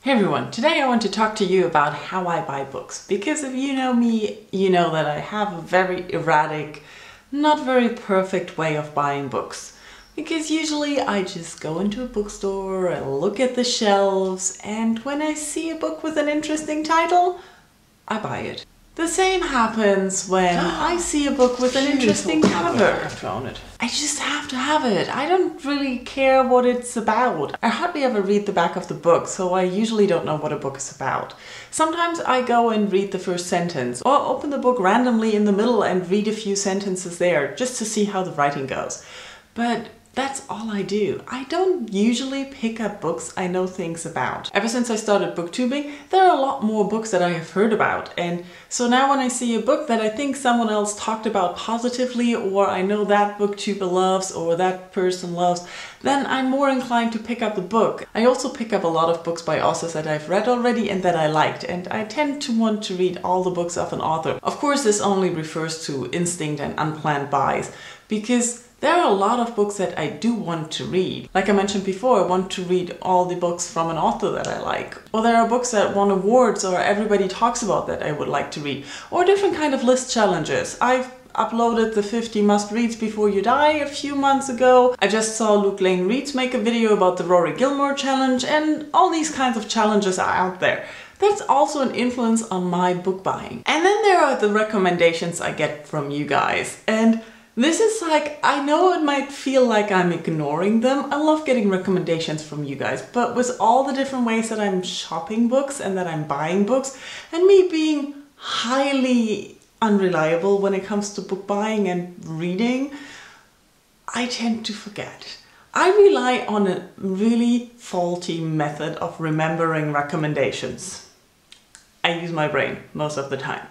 Hey everyone, today I want to talk to you about how I buy books, because if you know me, you know that I have a very erratic, not very perfect way of buying books. Because usually I just go into a bookstore, I look at the shelves, and when I see a book with an interesting title, I buy it. The same happens when I see a book with an interesting cover. I have to own it. I just have to have it. I don't really care what it's about. I hardly ever read the back of the book, so I usually don't know what a book is about. Sometimes I go and read the first sentence, or open the book randomly in the middle and read a few sentences there, just to see how the writing goes. But that's all I do. I don't usually pick up books I know things about. Ever since I started booktubing, there are a lot more books that I have heard about, and so now when I see a book that I think someone else talked about positively, or I know that booktuber loves or that person loves, then I'm more inclined to pick up the book. I also pick up a lot of books by authors that I've read already and that I liked, and I tend to want to read all the books of an author. Of course, this only refers to instinct and unplanned buys, because there are a lot of books that I do want to read. Like I mentioned before, I want to read all the books from an author that I like. Or there are books that won awards or everybody talks about that I would like to read. Or different kind of list challenges. I've uploaded the 50 must-reads before you die a few months ago. I just saw Luke Lane Reads make a video about the Rory Gilmore challenge, and all these kinds of challenges are out there. That's also an influence on my book buying. And then there are the recommendations I get from you guys. And this is like, I know it might feel like I'm ignoring them. I love getting recommendations from you guys, but with all the different ways that I'm shopping books and that I'm buying books, and me being highly unreliable when it comes to book buying and reading, I tend to forget. I rely on a really faulty method of remembering recommendations. I use my brain most of the time.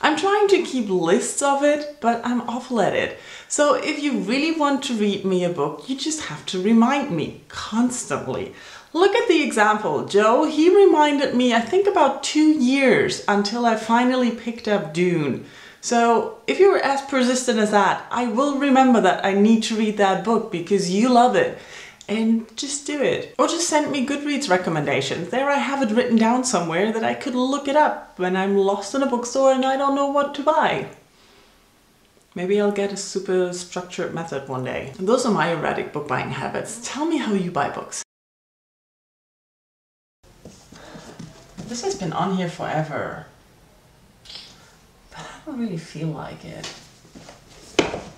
I'm trying to keep lists of it, but I'm awful at it. So if you really want to read me a book, you just have to remind me constantly. Look at the example. Joe, he reminded me, I think about 2 years until I finally picked up Dune. So if you're as persistent as that, I will remember that I need to read that book because you love it. And just do it. Or just send me Goodreads recommendations. There I have it written down somewhere that I could look it up when I'm lost in a bookstore and I don't know what to buy. Maybe I'll get a super structured method one day. And those are my erratic book buying habits. Tell me how you buy books. This has been on here forever, but I don't really feel like it.